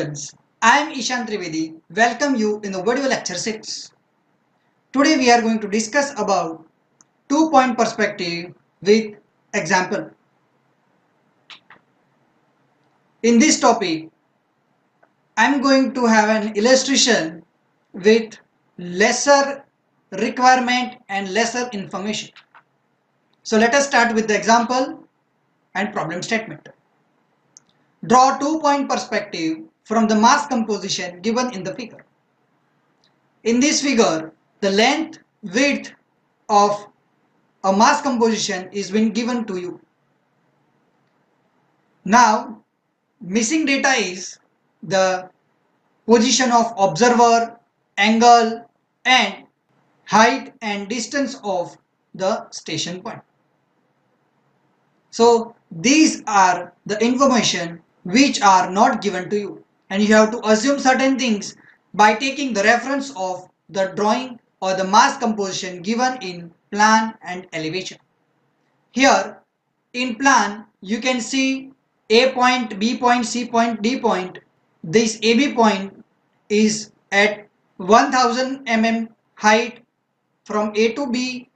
students, I am Ishan Trivedi. Welcome you in the video lecture 6. Today we are going to discuss about 2-point perspective with example. In this topic, I am going to have an illustration with lesser requirement and lesser information. So let us start with the example and problem statement. Draw 2-point perspective from the mass composition given in the figure. In this figure, the length, width of a mass composition is been given to you. Now, missing data is the position of observer, angle, and height and distance of the station point. So, these are the information which are not given to you, and you have to assume certain things by taking the reference of the drawing or the mass composition given in plan and elevation. Here in plan you can see A point, B point, C point, D point. This AB point is at 1000 mm height from A to B,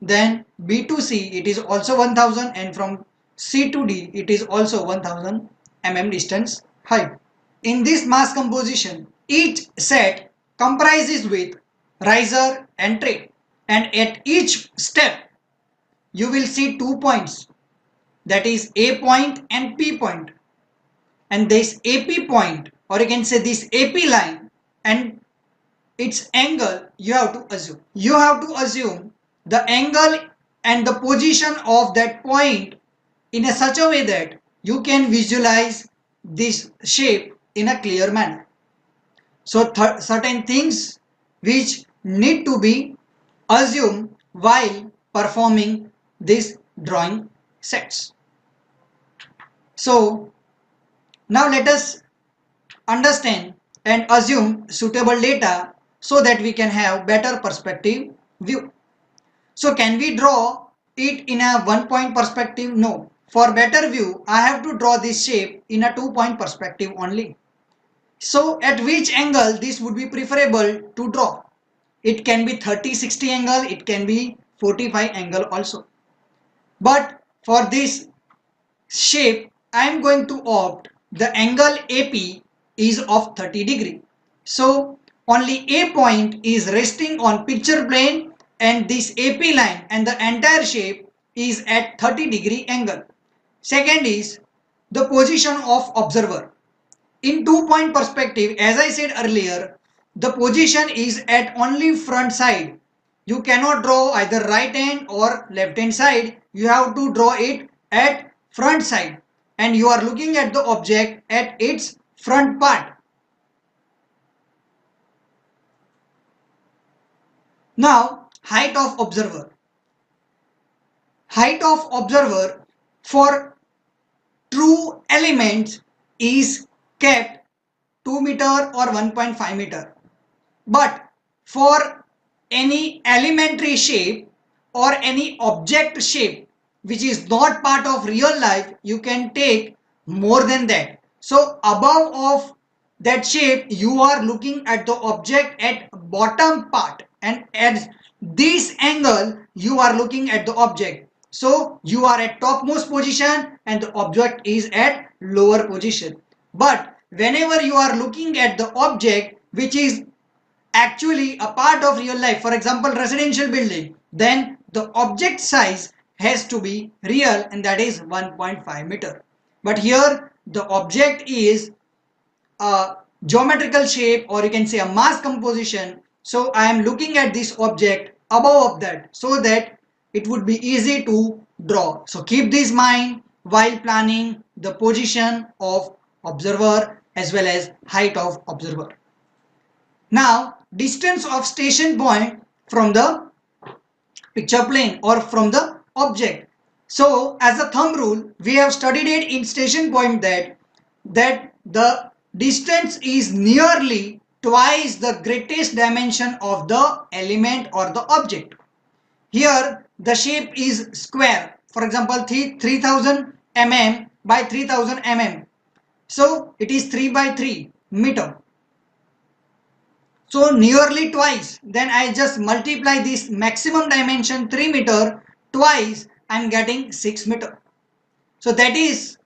then B to C it is also 1000, and from C to D it is also 1000 mm distance height. In this mass composition, each set comprises with riser and tray, and at each step you will see 2 points, that is A point and P point, and this AP point, or you can say this AP line, and its angle you have to assume. You have to assume the angle and the position of that point in a such a way that you can visualize this shape in a clear manner. So certain things which need to be assumed while performing these drawing sets. So now let us understand and assume suitable data so that we can have better perspective view. So can we draw it in a 1-point perspective? No. For better view, I have to draw this shape in a 2-point perspective only. So at which angle this would be preferable to draw? It can be 30-60 angle, it can be 45 angle also. But for this shape, I am going to opt the angle AP is of 30 degree. So only A point is resting on picture plane, and this AP line and the entire shape is at 30 degree angle. Second is the position of observer. In 2-point perspective, as I said earlier, the position is at only front side. You cannot draw either right hand or left hand side. You have to draw it at front side, and you are looking at the object at its front part. Now, height of observer. Height of observer for true elements is kept 2 meter or 1.5 meter. But for any elementary shape or any object shape which is not part of real life, you can take more than that. So above of that shape you are looking at the object at bottom part, and at this angle you are looking at the object. So you are at topmost position and the object is at lower position. But whenever you are looking at the object which is actually a part of real life, for example residential building, then the object size has to be real, and that is 1.5 meter. But here the object is a geometrical shape, or you can say a mass composition. So I am looking at this object above of that so that it would be easy to draw. So keep this in mind while planning the position of observer as well as height of observer. Now, distance of station point from the picture plane or from the object. So as a thumb rule, we have studied it in station point that the distance is nearly twice the greatest dimension of the element or the object. Here the shape is square, for example 3000 mm by 3000 mm. So it is 3 by 3. meter. So nearly twice. Then I just multiply this maximum dimension 3 meter twice, I am getting 6 meter. So that is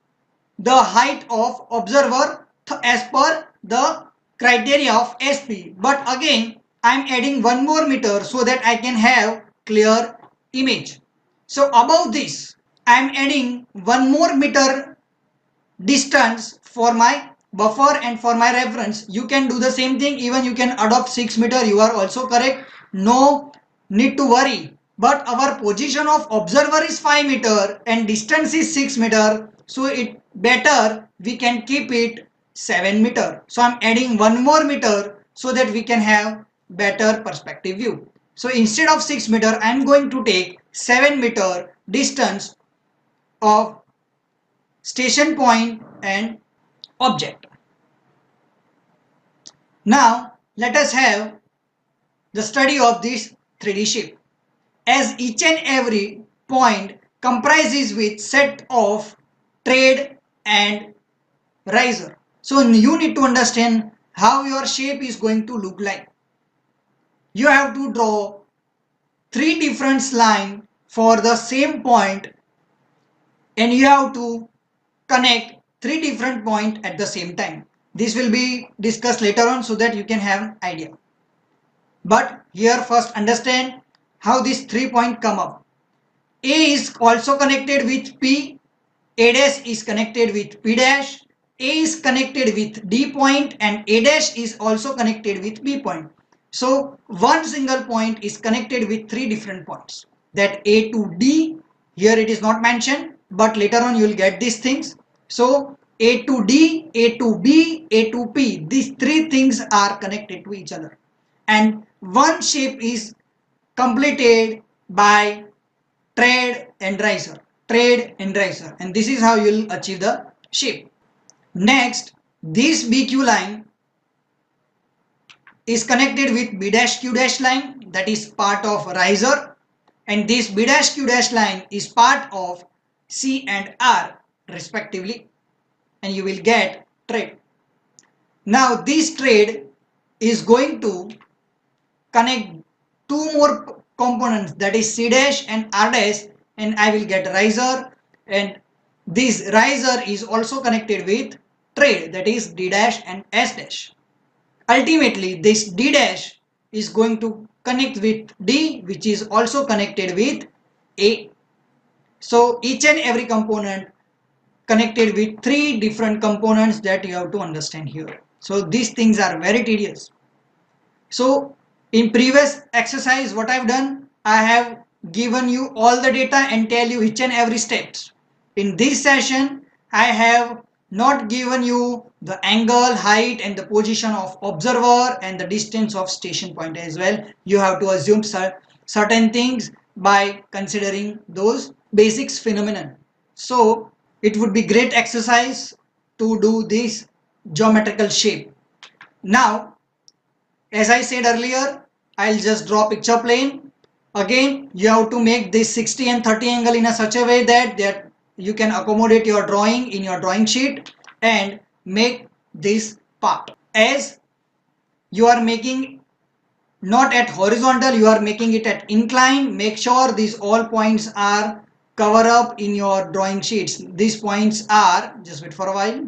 the height of observer as per the criteria of SP. But again I am adding one more meter so that I can have clear image. So above this I am adding one more meter distance for my buffer and for my reference. You can do the same thing, even you can adopt 6 meter, you are also correct, no need to worry. But our position of observer is 5 meter and distance is 6 meter, so it better we can keep it 7 meter. So I'm adding one more meter so that we can have better perspective view. So instead of 6 meter I'm going to take 7 meter distance of station point and object. Now let us have the study of this 3D shape. As each and every point comprises with set of trade and riser. So you need to understand how your shape is going to look like. You have to draw 3 different lines for the same point and you have to connect 3 different points at the same time. This will be discussed later on so that you can have an idea. But here first understand how these 3 points come up. A is also connected with P, A dash is connected with P dash, A is connected with D point and A dash is also connected with B point. So one single point is connected with 3 different points. That A to D, here it is not mentioned, but later on you will get these things. So A to D, A to B, A to P, these 3 things are connected to each other. And one shape is completed by trade and riser, and this is how you will achieve the shape. Next, this BQ line is connected with B dash Q dash line, that is part of riser, and this B dash Q dash line is part of C and R respectively, and you will get trade. Now this trade is going to connect 2 more components, that is C dash and R dash, and I will get riser, and this riser is also connected with trade, that is D dash and S dash. Ultimately this D dash is going to connect with D, which is also connected with A. So each and every component connected with 3 different components that you have to understand here. So these things are very tedious. So in previous exercise what I've done, I have given you all the data and tell you each and every steps. In this session I have not given you the angle, height and the position of observer and the distance of station point as well. You have to assume certain things by considering those basics phenomenon. So it would be great exercise to do this geometrical shape. Now as I said earlier, I'll just draw picture plane. Again, you have to make this 60 and 30 angle in a such a way that you can accommodate your drawing in your drawing sheet and make this part. As you are making not at horizontal, you are making it at incline. Make sure these all points are cover up in your drawing sheets. These points are, just wait for a while,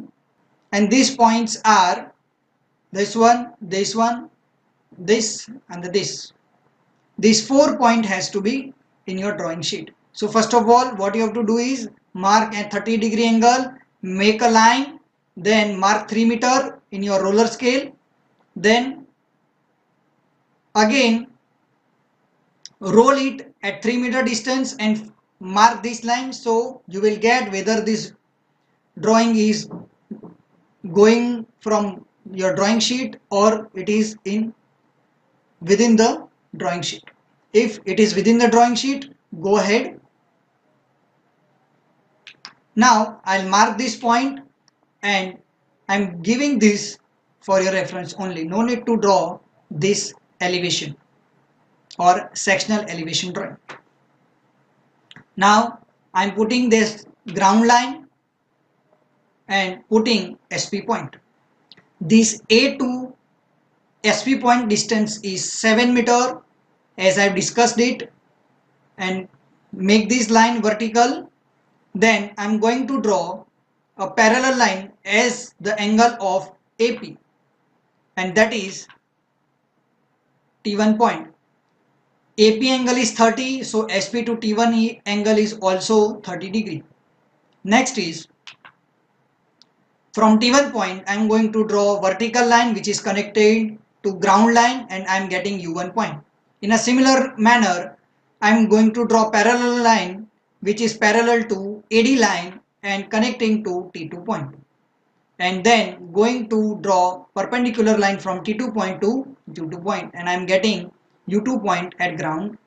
and these points are this one, this and this. This 4 point has to be in your drawing sheet. So first of all what you have to do is mark a 30-degree angle, make a line, then mark 3 meter in your roller scale, then again roll it at 3 meter distance and mark this line. So you will get whether this drawing is going from your drawing sheet or it is in within the drawing sheet. If it is within the drawing sheet, go ahead. Now I'll mark this point and I'm giving this for your reference only. No need to draw this elevation or sectional elevation drawing. Now I'm putting this ground line and putting SP point. This A to SP point distance is 7 meter as I've discussed it, and make this line vertical. Then I'm going to draw a parallel line as the angle of AP, and that is T1 point. AP angle is 30, so SP to T1 angle is also 30 degree. Next is from T1 point I am going to draw a vertical line which is connected to ground line, and I am getting U1 point. In a similar manner I am going to draw parallel line which is parallel to AD line and connecting to T2 point, and then going to draw perpendicular line from T2 point to U2 point, and I am getting U2 point at ground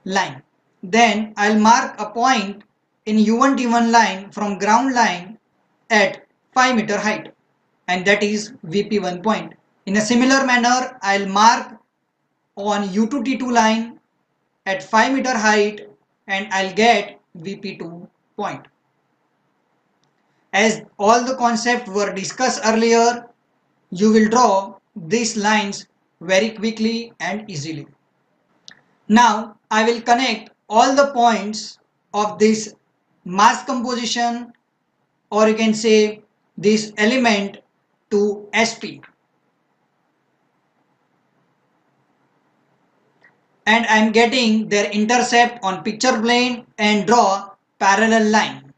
line. Then I'll mark a point in U1 T1 line from ground line at 5 meter height, and that is VP1 point. In a similar manner I'll mark on U2 T2 line at 5 meter height, and I'll get VP2 point. As all the concepts were discussed earlier, you will draw these lines very quickly and easily. Now I will connect all the points of this mass composition, or you can say this element, to SP, and I am getting their intercept on picture plane and draw parallel line.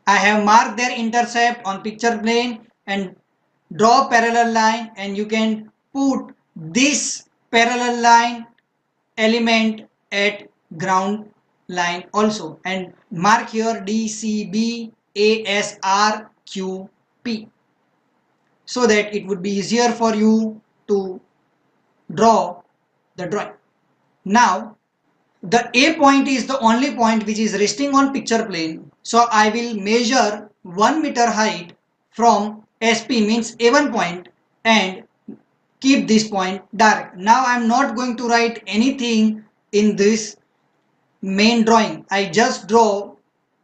I have marked their intercept on picture plane and draw parallel line, and you can put this parallel line element at ground line also, and mark here DCB ASRQP, so that it would be easier for you to draw the drawing. Now the A point is the only point which is resting on picture plane, so I will measure 1 meter height from SP, means A1 point, and keep this point direct. Now I am not going to write anything in this main drawing. I just draw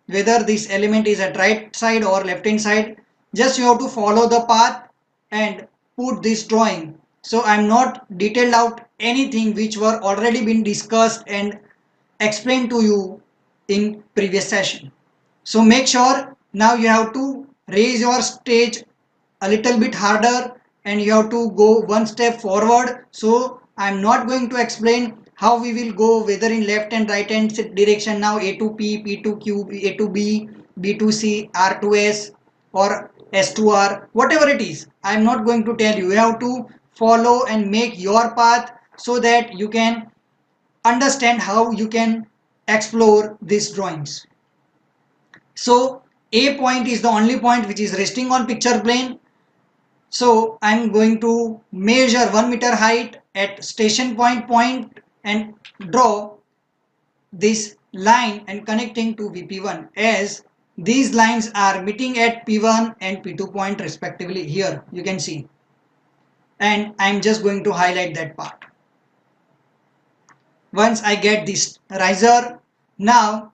whether this element is at right side or left hand side. Just you have to follow the path and put this drawing. So I am not detailed out anything which were already been discussed and explained to you in previous session. So make sure now you have to raise your stage a little bit harder, and you have to go one step forward. So I am not going to explain how we will go whether in left and right hand direction, now A to P, P to Q, A to B, B to C, R to S, or S to R, whatever it is. I am not going to tell you. You have to follow and make your path so that you can understand how you can explore these drawings. So A point is the only point which is resting on picture plane. So I'm going to measure 1 meter height at station point and draw this line and connecting to VP1, as these lines are meeting at P1 and P2 point respectively. Here you can see, and I'm just going to highlight that part. Once I get this riser, now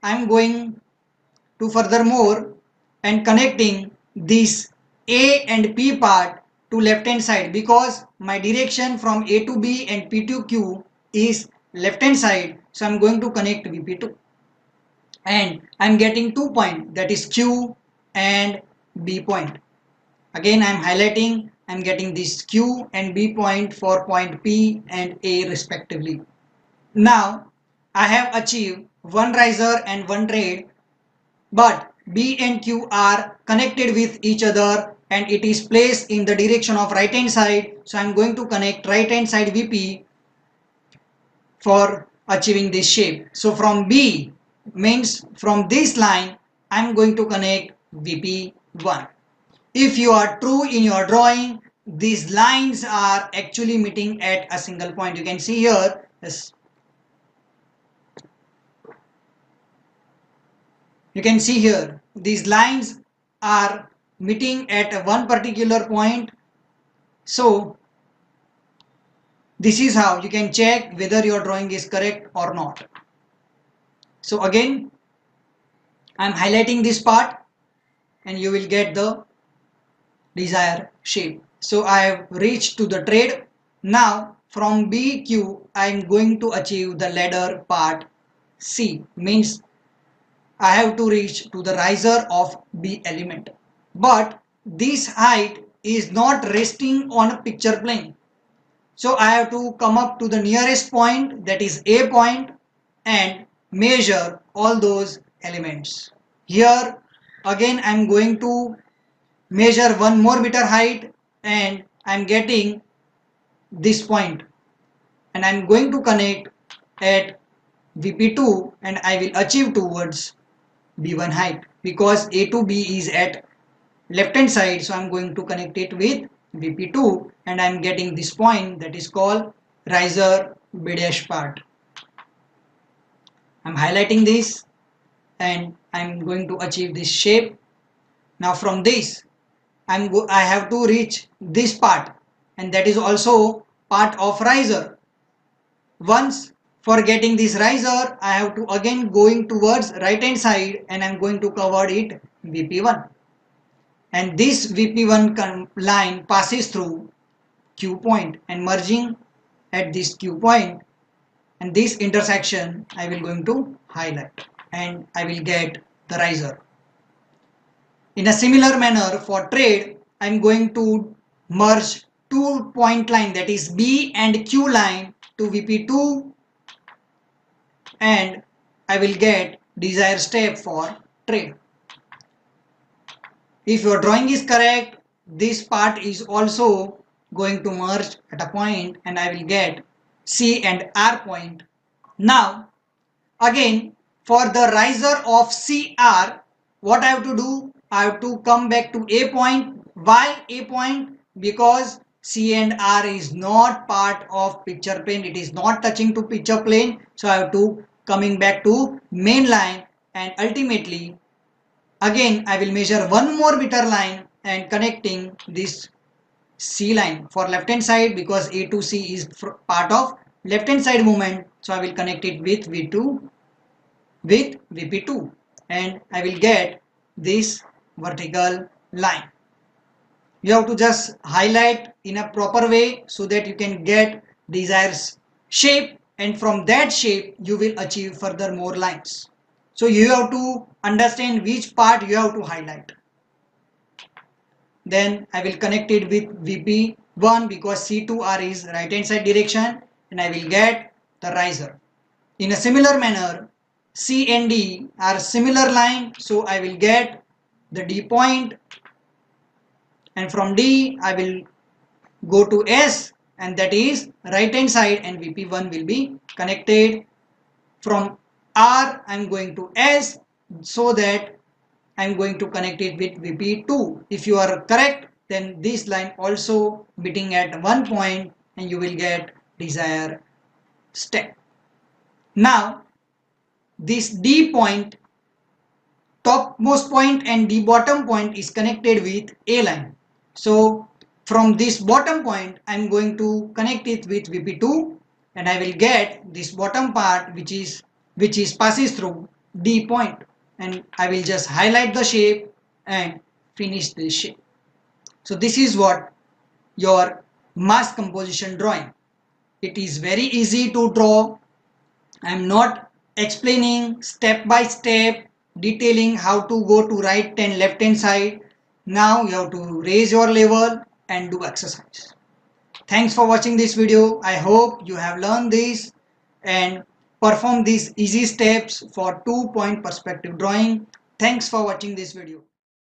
I'm going to furthermore and connecting this A and P part to left hand side, because my direction from A to B and P to Q is left hand side. So I'm going to connect VP2, and I'm getting 2 points, that is Q and B point. Again I'm highlighting, I'm getting this Q and B point for point P and A respectively. Now I have achieved one riser and one trade, but B and Q are connected with each other and it is placed in the direction of right hand side. So I am going to connect right hand side VP for achieving this shape. So from B, means from this line, I am going to connect VP1. If you are true in your drawing, these lines are actually meeting at a single point. You can see here, yes. You can see here these lines are meeting at one particular point. So this is how you can check whether your drawing is correct or not. So again I am highlighting this part, and you will get the desired shape. So I have reached to the trade. Now from BQ I am going to achieve the ladder part C, means I have to reach to the riser of B element. But this height is not resting on a picture plane. So I have to come up to the nearest point, that is A point, and measure all those elements. Here again I am going to measure 1 more meter height and I am getting this point, and I am going to connect at VP2 and I will achieve towards B1 height, because A to B is at left hand side, so I am going to connect it with VP2 and I am getting this point, that is called riser B dash part. I am highlighting this and I am going to achieve this shape. Now from this I have to reach this part, and that is also part of riser. Once for getting this riser, I have to again going towards right hand side and I am going to cover it VP1. And this VP1 line passes through Q point and merging at this Q point, and this intersection I will going to highlight and I will get the riser. In a similar manner for trade, I am going to merge 2 point line, that is B and Q line, to VP2 and I will get desired step for trade. If your drawing is correct, this part is also going to merge at a point and I will get C and R point. Now again for the riser of CR, what I have to do? I have to come back to A point. Why A point? Because C and R is not part of picture plane, it is not touching to picture plane, so I have to coming back to main line, and ultimately again I will measure 1 more meter line and connecting this C line for left hand side, because A to C is part of left hand side movement, so I will connect it with V2 with VP2 and I will get this vertical line. You have to just highlight in a proper way so that you can get desired shape, and from that shape you will achieve further more lines. So you have to understand which part you have to highlight. Then I will connect it with VP1 because C2R is right hand side direction and I will get the riser. In a similar manner, C and D are similar line, so I will get the D point, and from D I will go to S, and that is right hand side, and VP1 will be connected. From R I am going to S, so that I am going to connect it with VP2. If you are correct, then this line also meeting at one point and you will get desired step. Now this D point, topmost point, and D bottom point is connected with A line. So from this bottom point I am going to connect it with VP2 and I will get this bottom part which is passes through D point, and I will just highlight the shape and finish this shape. So this is what your mass composition drawing. It is very easy to draw. I am not explaining step by step, detailing how to go to right and left hand side. Now you have to raise your level and do exercise. Thanks for watching this video. I hope you have learned this and perform these easy steps for 2-point perspective drawing. Thanks for watching this video.